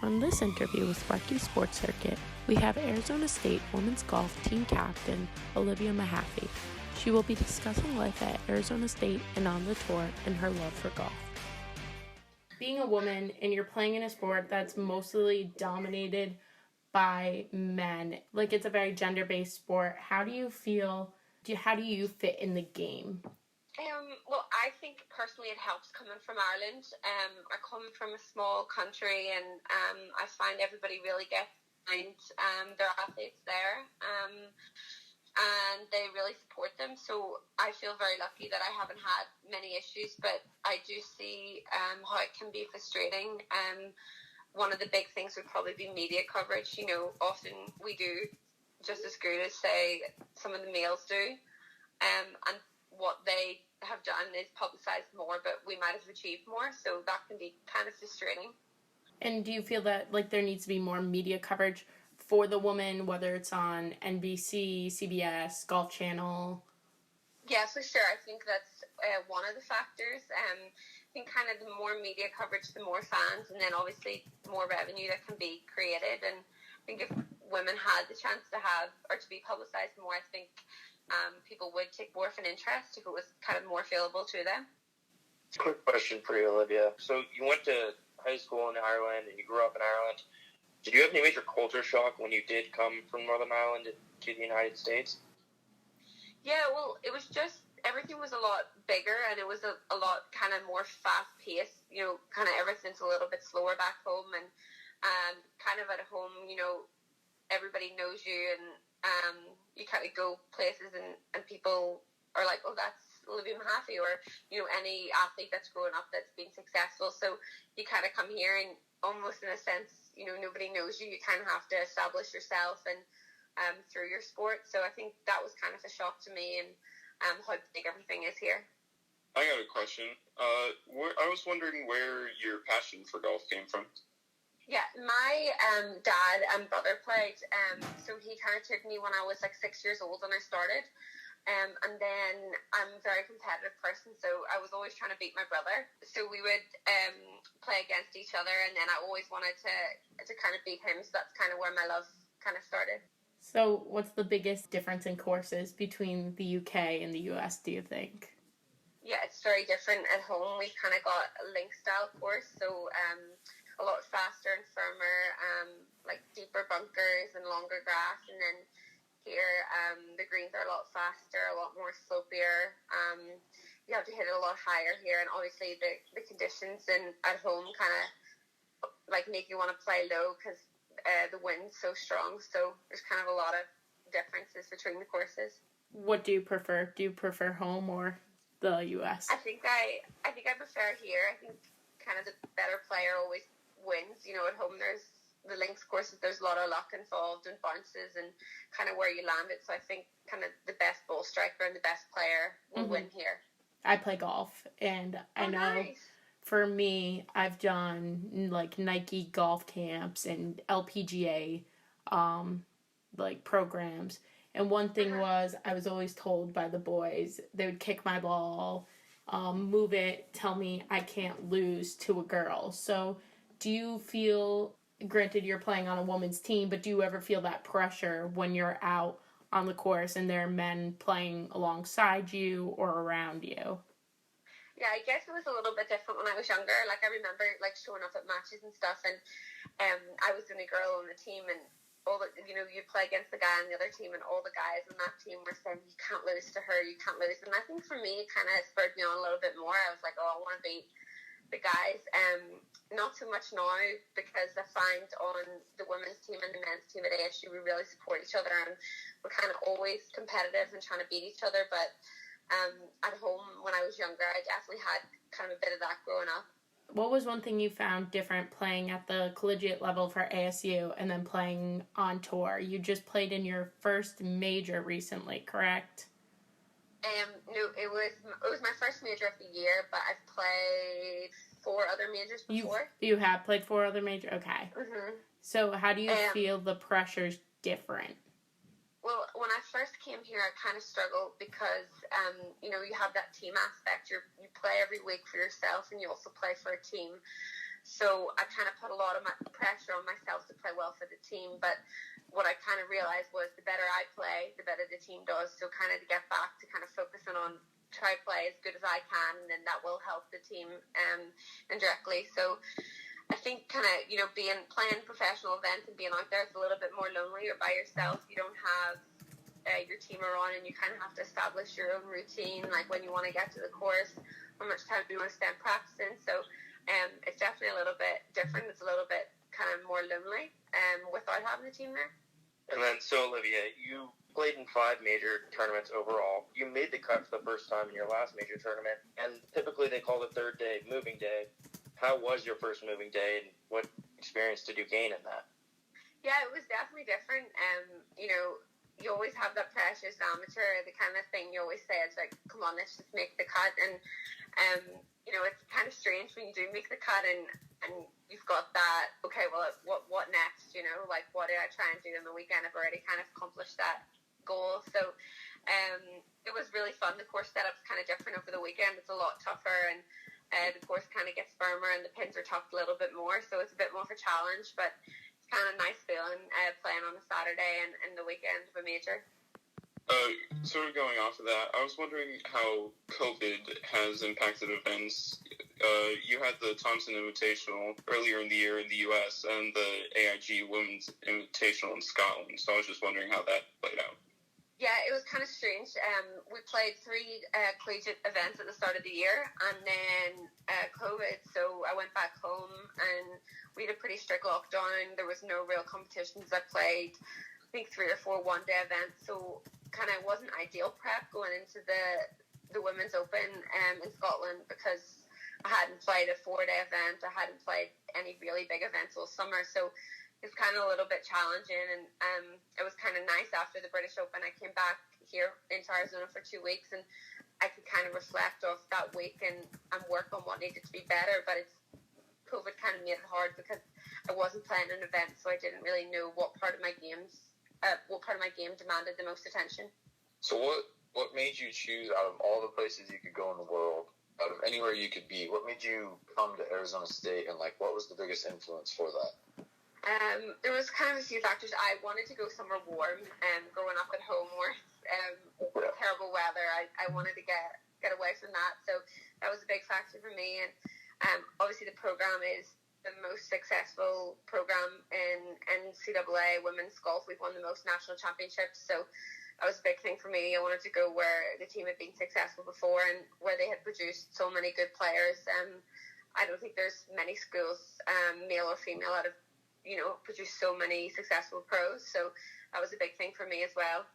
On this interview with Sparky Sports Circuit, we have Arizona State women's golf team captain Olivia Mehaffey. She will be discussing life at Arizona State and on the tour and her love for golf. Being a woman and you're playing in a sport that's mostly dominated by men, like it's a very gender-based sport, how do you feel, how do you fit in the game? Well, I think personally it helps coming from Ireland. I come from a small country and I find everybody really gets behind their athletes there and they really support them. So I feel very lucky that I haven't had many issues, but I do see how it can be frustrating. One of the big things would probably be media coverage. You know, often we do just as good as, say, some of the males do. And what they have done is publicized more, but we might have achieved more, so that can be kind of frustrating. And do you feel that like there needs to be more media coverage for the woman, whether it's on NBC, CBS, Golf Channel? Yeah, for sure. I think that's one of the factors. I think kind of the more media coverage, the more fans, and then obviously more revenue that can be created. And I think if women had the chance to have or to be publicized more, I think people would take more of an interest if it was kind of more available to them. Quick question for you, Olivia. So you went to high school in Ireland and you grew up in Ireland. Did you have any major culture shock when you did come from Northern Ireland to the United States? Yeah, well, it was just, everything was a lot bigger and it was a lot kind of more fast-paced. You know, kind of everything's a little bit slower back home, and kind of at home, you know, everybody knows you, and you kind of go places and people are like, oh, that's Olivia Mehaffey, or, you know, any athlete that's grown up that's been successful. So you kind of come here and almost in a sense, you know, nobody knows you. You kind of have to establish yourself and through your sport. So I think that was kind of a shock to me, and how big everything is here. I got a question. I was wondering where your passion for golf came from. Yeah, my dad and brother played, so he kind of took me when I was like 6 years old when I started, and then I'm a very competitive person, so I was always trying to beat my brother, so we would play against each other, and then I always wanted to kind of beat him, so that's kind of where my love kind of started. So what's the biggest difference in courses between the UK and the US, do you think? Yeah, it's very different. At home, we've kind of got a link-style course, so a lot faster and firmer, like deeper bunkers and longer grass. And then here, the greens are a lot faster, a lot more slopier. You have to hit it a lot higher here, and obviously the conditions at home kind of like make you want to play low because the wind's so strong. So there's kind of a lot of differences between the courses. What do you prefer? Do you prefer home or the US? I think I prefer here. I think kind of the better player always wins. You know, at home there's the links courses, there's a lot of luck involved and bounces and kind of where you land it. So I think kind of the best ball striker and the best player will win here. I play golf, and I know for me, I've done like Nike golf camps and LPGA like programs. And one thing was, I was always told by the boys, they would kick my ball, move it, tell me I can't lose to a girl. So do you feel, granted you're playing on a woman's team, but do you ever feel that pressure when you're out on the course and there are men playing alongside you or around you? Yeah, I guess it was a little bit different when I was younger. Like, I remember, like, showing up at matches and stuff, and I was the only girl on the team, and all the, you know, you'd play against the guy on the other team, and all the guys on that team were saying, you can't lose to her, you can't lose. And I think for me, it kind of spurred me on a little bit more. I was like, oh, I want to beat the guys. Not so much now, because I find on the women's team and the men's team at ASU, we really support each other, and we're kind of always competitive and trying to beat each other. But at home, when I was younger, I definitely had kind of a bit of that growing up. What was one thing you found different playing at the collegiate level for ASU and then playing on tour? You just played in your first major recently, correct? No, it was my first major of the year, but I've played 4 other majors before. You have played 4 other majors? Okay. Mm-hmm. So how do you feel the pressure's different? Well, when I first came here, I kind of struggled because, you know, you have that team aspect. You play every week for yourself, and you also play for a team. So I kind of put a lot of my pressure on myself to play well for the team. But what I kind of realized was the better I play, the better the team does. So kind of to get back to kind of focusing on try to play as good as I can, and then that will help the team indirectly. So I think kind of, playing professional events and being out there is a little bit more lonely. You're by yourself. You don't have your team around, and you kind of have to establish your own routine, like when you want to get to the course, how much time do you want to spend practicing. So it's definitely a little bit different. It's a little bit kind of more lonely without having the team there. And then, so Olivia, you played in 5 major tournaments overall. You made the cut for the first time in your last major tournament, and typically they call the third day moving day. How was your first moving day, and what experience did you gain in that? Yeah, it was definitely different. You always have that pressure as an amateur, the kind of thing you always say, it's like, come on, let's just make the cut. And, it's kind of strange when you do make the cut and you've got that, okay, well, what next, like, what did I try and do in the weekend? I've already kind of accomplished that goal. So it was really fun. The course setup's kind of different over the weekend. It's a lot tougher, and the course kind of gets firmer and the pins are tucked a little bit more, so it's a bit more of a challenge, but kind of nice feeling playing on a Saturday and the weekend of a major. Sort of going off of that, I was wondering how COVID has impacted events. You had the Thompson Invitational earlier in the year in the U.S. and the AIG Women's Invitational in Scotland, so I was just wondering how that played out. Yeah, it was kind of strange. We played 3 collegiate events at the start of the year, and then COVID, so I went back home, and we had a pretty strict lockdown. There was no real competitions. I played, I think, 3 or 4 one-day events, so kind of wasn't ideal prep going into the Women's Open in Scotland, because I hadn't played a 4-day event. I hadn't played any really big events all summer, so it's kind of a little bit challenging, and it was kind of nice after the British Open. I came back here into Arizona for 2 weeks, and I could kind of reflect off that week and work on what needed to be better. But COVID kind of made it hard because I wasn't playing an event, so I didn't really know what part of my game demanded the most attention. So what made you choose, out of all the places you could go in the world, out of anywhere you could be, what made you come to Arizona State, and what was the biggest influence for that? There was kind of a few factors. I wanted to go somewhere warm, and growing up at home where terrible weather, I wanted to get away from that. So that was a big factor for me. And obviously the program is the most successful program in NCAA women's golf. We've won the most national championships, so that was a big thing for me. I wanted to go where the team had been successful before and where they had produced so many good players. I don't think there's many schools, male or female, that have produced so many successful pros. So that was a big thing for me as well.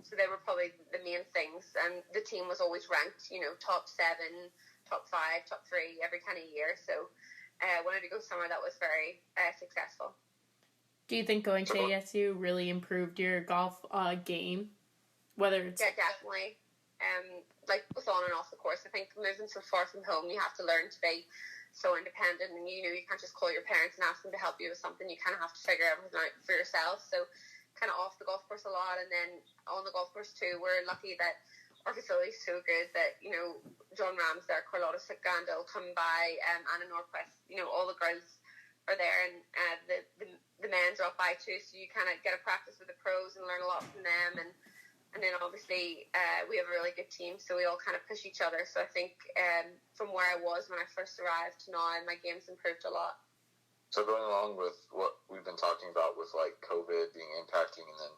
So they were probably the main things. And the team was always ranked, top 7, top 5, top 3 every kind of year. So I wanted to go somewhere that was very successful. Do you think going to ASU really improved your golf game? Whether it's... Yeah, definitely. With on and off the course, I think moving so far from home, you have to learn to be so independent, and you can't just call your parents and ask them to help you with something. You kind of have to figure everything out for yourself. So kind of off the golf course a lot, and then on the golf course too. We're lucky that our facility is so good that John Rams there, Carlotta Sitgandil come by, Anna Norquist, all the girls are there, and the men drop by too, so you kind of get a practice with the pros and learn a lot from them. And then obviously we have a really good team, so we all kind of push each other. So I think from where I was when I first arrived to now, my game's improved a lot. So going along with what we've been talking about with COVID being impacting, and then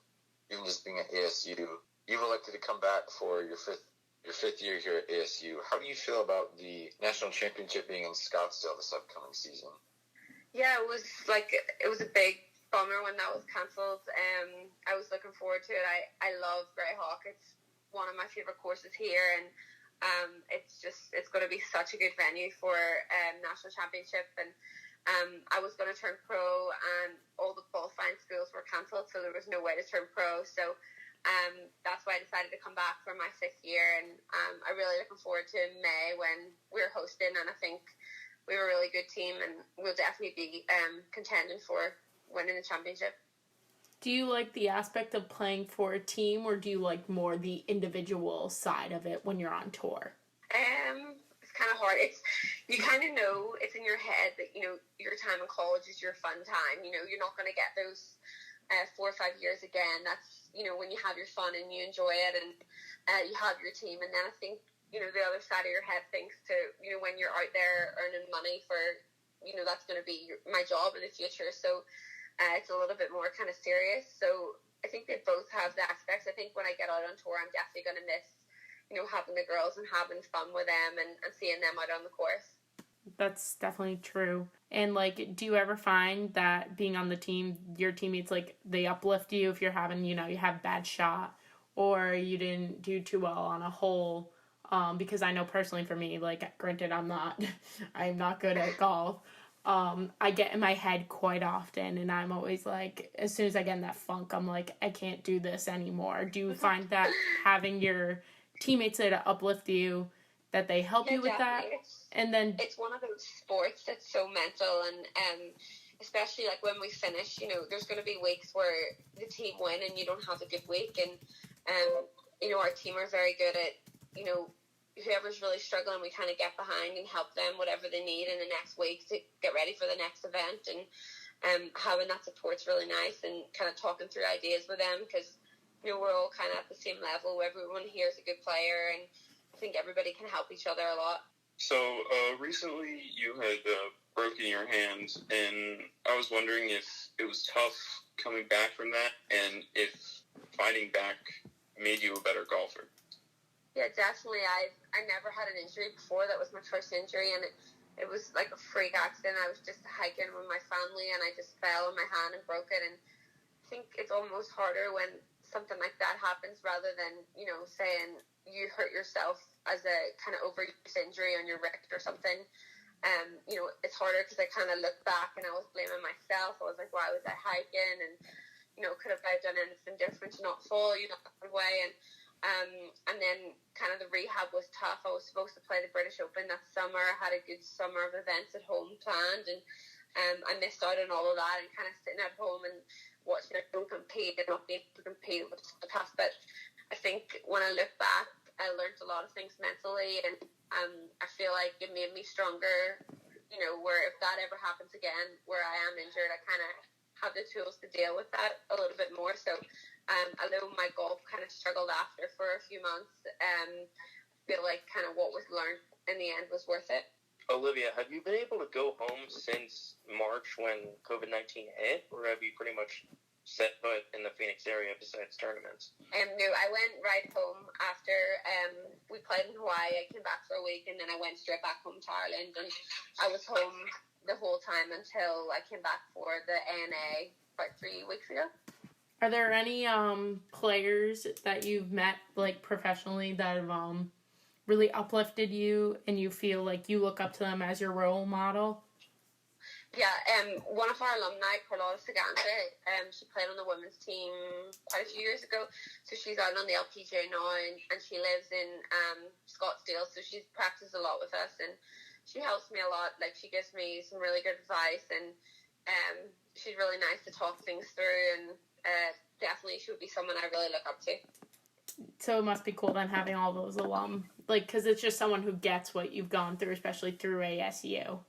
even just being at ASU, you've elected to come back for your fifth year here at ASU. How do you feel about the national championship being in Scottsdale this upcoming season? Yeah, it was a big bummer when that was cancelled. I was looking forward to it. I love Greyhawk. It's one of my favorite courses here, and it's going to be such a good venue for national championship. And I was going to turn pro, and all the qualifying schools were cancelled, so there was no way to turn pro. So that's why I decided to come back for my 5th year, and I'm really looking forward to May when we're hosting. And I think we were a really good team, and we'll definitely be contending for winning the championship. Do you like the aspect of playing for a team, or do you like more the individual side of it when you're on tour? It's kind of hard. It's, you kind of know it's in your head that, you know, your time in college is your fun time. You know, you're not going to get those 4 or 5 years again. That's, you know, when you have your fun and you enjoy it and you have your team. And then I think, you know, the other side of your head thinks to, you know, when you're out there earning money for, you know, that's going to be my job in the future. So it's a little bit more kind of serious. So I think they both have the aspects. I think when I get out on tour, I'm definitely going to miss, you know, having the girls and having fun with them and seeing them out on the course. That's definitely true. And, like, do you ever find that being on the team, your teammates, like, they uplift you if you're having, you know, you have a bad shot or you didn't do too well on a hole? Because I know personally for me, like, granted, I'm not good at golf. I get in my head quite often, and I'm always like, as soon as I get in that funk, I'm like, I can't do this anymore. Do you find that having your teammates there to uplift you, that they help you with definitely. that? And then it's one of those sports that's so mental, and especially like when we finish, you know, there's going to be weeks where the team win and you don't have a good week, and you know, our team are very good at, you know, whoever's really struggling, we kind of get behind and help them whatever they need in the next week to get ready for the next event. And having that support's really nice, and kind of talking through ideas with them, because, you know, we're all kind of at the same level. Everyone here is a good player, and I think everybody can help each other a lot. So recently you had broken your hand, and I was wondering if it was tough coming back from that, and if fighting back made you a better golfer. Yeah, definitely. I never had an injury before. That was my first injury, and it was like a freak accident. I was just hiking with my family, and I just fell on my hand and broke it. And I think it's almost harder when something like that happens, rather than, you know, saying you hurt yourself as a kind of overuse injury on your wrist or something. You know, it's harder because I kind of look back and I was blaming myself. I was like, why was I hiking? And, you know, could have I done anything different to not fall, you know, that way. And then kind of the rehab was tough. I was supposed to play the British Open that summer. I had a good summer of events at home planned, and I missed out on all of that, and kind of sitting at home and watching everyone compete and not being able to compete was tough. But I think when I look back, I learned a lot of things mentally, and I feel like it made me stronger, you know, where if that ever happens again, where I am injured, I kind of have the tools to deal with that a little bit more. So although my golf kind of struggled after for a few months, I feel like kind of what was learned in the end was worth it. Olivia, have you been able to go home since March when COVID-19 hit, or have you pretty much set foot in the Phoenix area besides tournaments? No, I went right home after we played in Hawaii. I came back for a week, and then I went straight back home to Ireland, and I was home the whole time until I came back for the ANA about 3 weeks ago. Are there any players that you've met, like, professionally that have really uplifted you and you feel like you look up to them as your role model? Yeah, one of our alumni, Carlotta Sagante, she played on the women's team quite a few years ago. So she's out on the LPGA now, and she lives in Scottsdale, so she practices a lot with us, and she helps me a lot. Like, she gives me some really good advice, and she's really nice to talk things through, and definitely she would be someone I really look up to. So it must be cool then having all those alum, like, because it's just someone who gets what you've gone through, especially through ASU.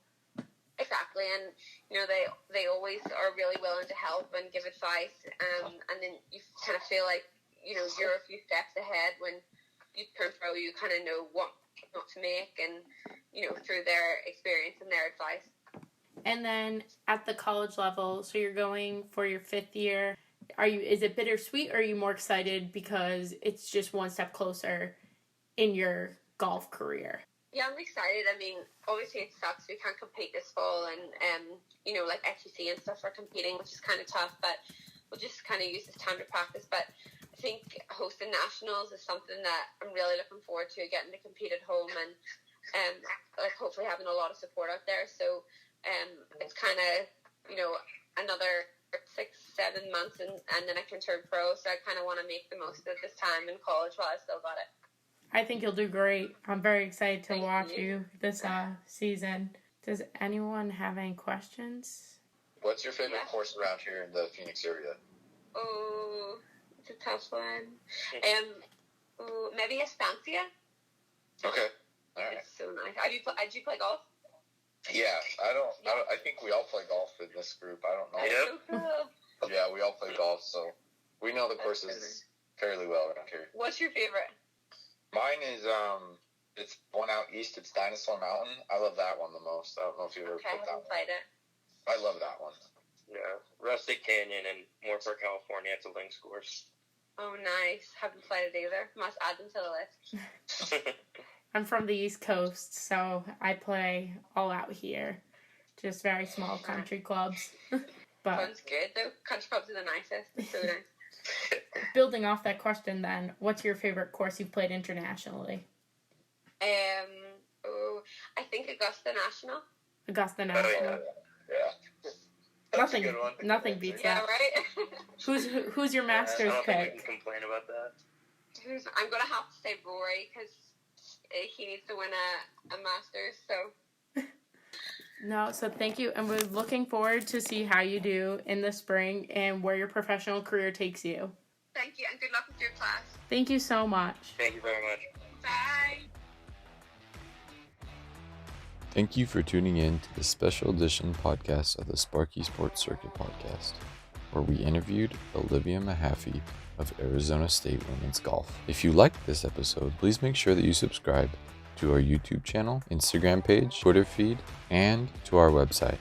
Exactly, and, you know, they always are really willing to help and give advice, and then you kind of feel like, you know, you're a few steps ahead when you turn pro. You kind of know what not to make, and, you know, through their experience and their advice. And then at the college level, so you're going for your 5th year. Is it bittersweet, or are you more excited because it's just one step closer in your golf career? Yeah, I'm excited. I mean, obviously it sucks we can't compete this fall, and you know, like XUC and stuff are competing, which is kind of tough, but we'll just kind of use this time to practice. But I think hosting nationals is something that I'm really looking forward to, getting to compete at home, and like hopefully having a lot of support out there. So it's kind of, you know, another 6-7 months, and then I can turn pro. So I kind of want to make the most of this time in college while I still got it. I think you'll do great. I'm very excited to watch you this season. Does anyone have any questions? What's your favorite course around here in the Phoenix area? Oh, it's a tough one. Maybe Estancia. Okay. All right. It's so nice. Did you play golf? Yeah, I think we all play golf in this group. I don't know. That's so cool. Yeah, we all play golf, so we know the courses fairly well around here. What's your favorite? Mine is it's one out east. It's Dinosaur Mountain. I love that one the most. I don't know if you've ever played that one. Played it. I love that one. Yeah, Rustic Canyon and more for California. It's a links course. Oh, nice. Haven't played it either. Must add them to the list. I'm from the East Coast, so I play all out here. Just very small country clubs. But Sounds good, though. Country clubs are the nicest. It's so nice. building off that question then, what's your favorite course you've played internationally? I think Augusta National. Augusta National. Yeah. Nothing beats Yeah, that. right? Who's your Masters I don't pick? think we can complain about that. I'm going to have to say Rory, because he needs to win a Masters, so... No, so thank you, and we're looking forward to see how you do in the spring and where your professional career takes you. Thank you, and good luck with your class. Thank you so much. Thank you very much. Bye. Thank you for tuning in to the special edition podcast of the Sparky Sports Circuit podcast, where we interviewed Olivia Mehaffey of Arizona State Women's Golf. If you liked this episode, please make sure that you subscribe to our YouTube channel, Instagram page, Twitter feed, and to our website.